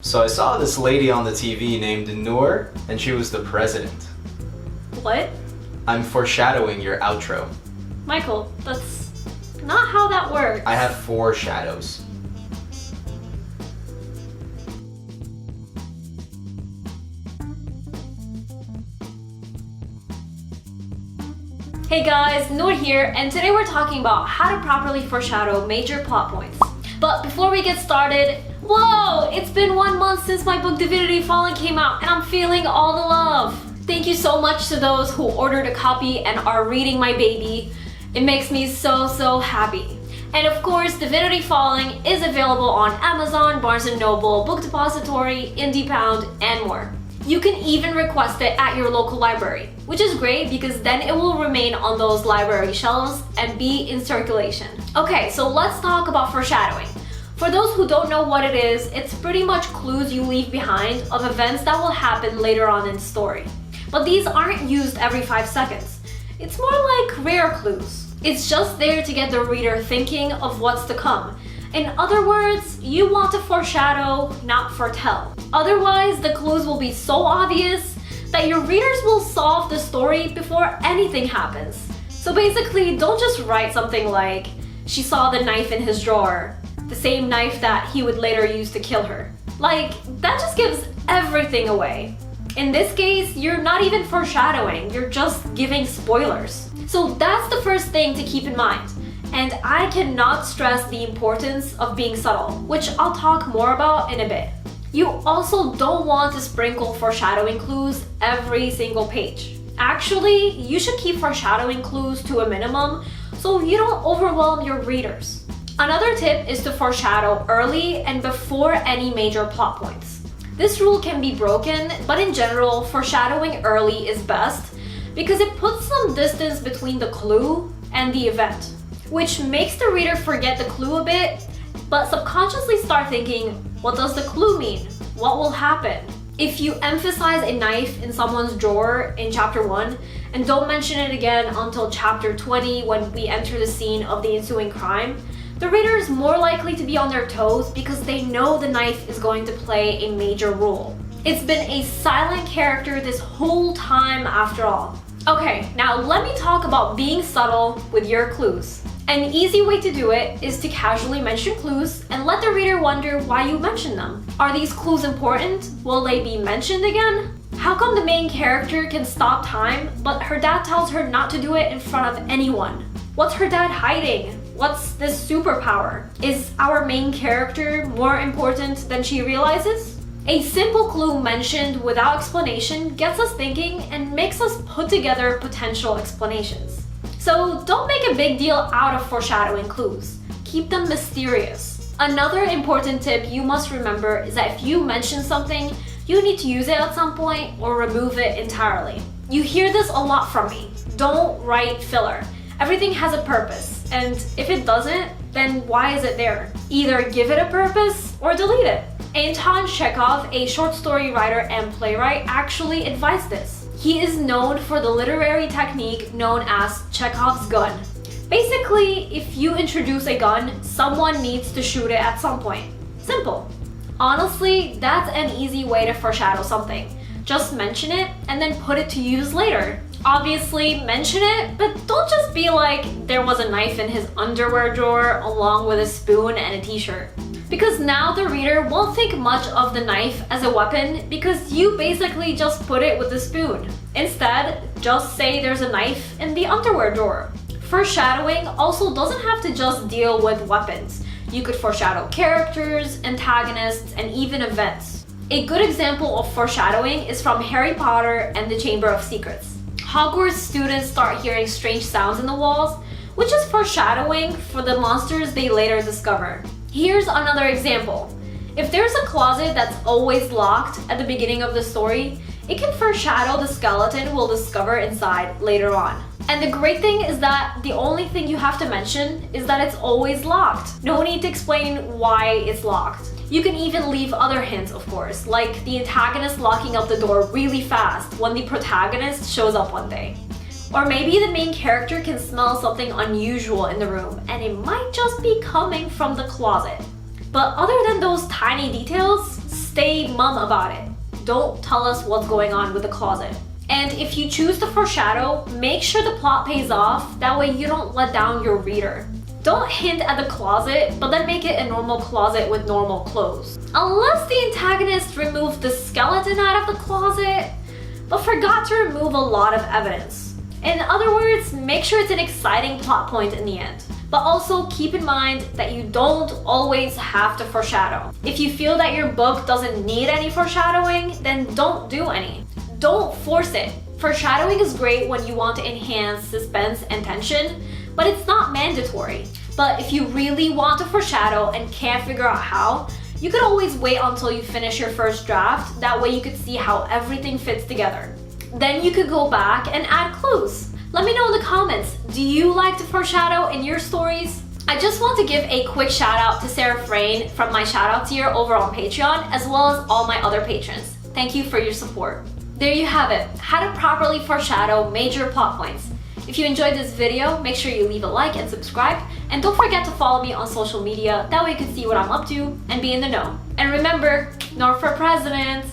So I saw this lady on the TV named Nour, and she was the president. What? I'm foreshadowing your outro. Michael, that's not how that works. I have 4 shadows. Hey guys, Nour here, and today we're talking about how to properly foreshadow major plot points. But before we get started, whoa! It's been 1 month since my book Divinity Falling came out, and I'm feeling all the love. Thank you so much to those who ordered a copy and are reading my baby. It makes me so happy. And of course, Divinity Falling is available on Amazon, Barnes & Noble, Book Depository, IndiePound, and more. You can even request it at your local library, which is great because then it will remain on those library shelves and be in circulation. Okay, so let's talk about foreshadowing. For those who don't know what it is, it's pretty much clues you leave behind of events that will happen later on in the story. But these aren't used every 5 seconds. It's more like rare clues. It's just there to get the reader thinking of what's to come. In other words, you want to foreshadow, not foretell. Otherwise, the clues will be so obvious that your readers will solve the story before anything happens. So basically, don't just write something like, she saw the knife in his drawer, the same knife that he would later use to kill her. Like, that just gives everything away. In this case, you're not even foreshadowing, you're just giving spoilers. So that's the first thing to keep in mind. And I cannot stress the importance of being subtle, which I'll talk more about in a bit. You also don't want to sprinkle foreshadowing clues every single page. Actually, you should keep foreshadowing clues to a minimum so you don't overwhelm your readers. Another tip is to foreshadow early and before any major plot points. This rule can be broken, but in general, foreshadowing early is best because it puts some distance between the clue and the event, which makes the reader forget the clue a bit, but subconsciously start thinking, what does the clue mean? What will happen? If you emphasize a knife in someone's drawer in chapter 1 and don't mention it again until chapter 20 when we enter the scene of the ensuing crime, the reader is more likely to be on their toes because they know the knife is going to play a major role. It's been a silent character this whole time after all. Okay, now let me talk about being subtle with your clues. An easy way to do it is to casually mention clues and let the reader wonder why you mentioned them. Are these clues important? Will they be mentioned again? How come the main character can stop time, but her dad tells her not to do it in front of anyone? What's her dad hiding? What's this superpower? Is our main character more important than she realizes? A simple clue mentioned without explanation gets us thinking and makes us put together potential explanations. So don't make a big deal out of foreshadowing clues. Keep them mysterious. Another important tip you must remember is that if you mention something, you need to use it at some point or remove it entirely. You hear this a lot from me. Don't write filler. Everything has a purpose, and if it doesn't, then why is it there? Either give it a purpose or delete it. Anton Chekhov, a short story writer and playwright, actually advised this. He is known for the literary technique known as Chekhov's gun. Basically, if you introduce a gun, someone needs to shoot it at some point. Simple. Honestly, that's an easy way to foreshadow something. Just mention it and then put it to use later. Obviously, mention it, but don't just be like, there was a knife in his underwear drawer along with a spoon and a t-shirt. Because now the reader won't think much of the knife as a weapon because you basically just put it with the spoon. Instead, just say there's a knife in the underwear drawer. Foreshadowing also doesn't have to just deal with weapons. You could foreshadow characters, antagonists, and even events. A good example of foreshadowing is from Harry Potter and the Chamber of Secrets. Hogwarts students start hearing strange sounds in the walls, which is foreshadowing for the monsters they later discover. Here's another example. If there's a closet that's always locked at the beginning of the story, it can foreshadow the skeleton we'll discover inside later on. And the great thing is that the only thing you have to mention is that it's always locked. No need to explain why it's locked. You can even leave other hints, of course, like the antagonist locking up the door really fast when the protagonist shows up one day. Or maybe the main character can smell something unusual in the room and it might just be coming from the closet. But other than those tiny details, stay mum about it. Don't tell us what's going on with the closet. And if you choose to foreshadow, make sure the plot pays off, that way you don't let down your reader. Don't hint at the closet, but then make it a normal closet with normal clothes. Unless the antagonist removed the skeleton out of the closet, but forgot to remove a lot of evidence. In other words, make sure it's an exciting plot point in the end. But also keep in mind that you don't always have to foreshadow. If you feel that your book doesn't need any foreshadowing, then don't do any. Don't force it. Foreshadowing is great when you want to enhance suspense and tension, but it's not mandatory. But if you really want to foreshadow and can't figure out how, you could always wait until you finish your first draft. That way you could see how everything fits together. Then you could go back and add clues. Let me know in the comments, do you like to foreshadow in your stories? I just want to give a quick shout out to Sarah Frayne from my shout out tier over on Patreon, as well as all my other patrons. Thank you for your support. There you have it, how to properly foreshadow major plot points. If you enjoyed this video, make sure you leave a like and subscribe, and don't forget to follow me on social media, that way you can see what I'm up to and be in the know. And remember, Nour for president!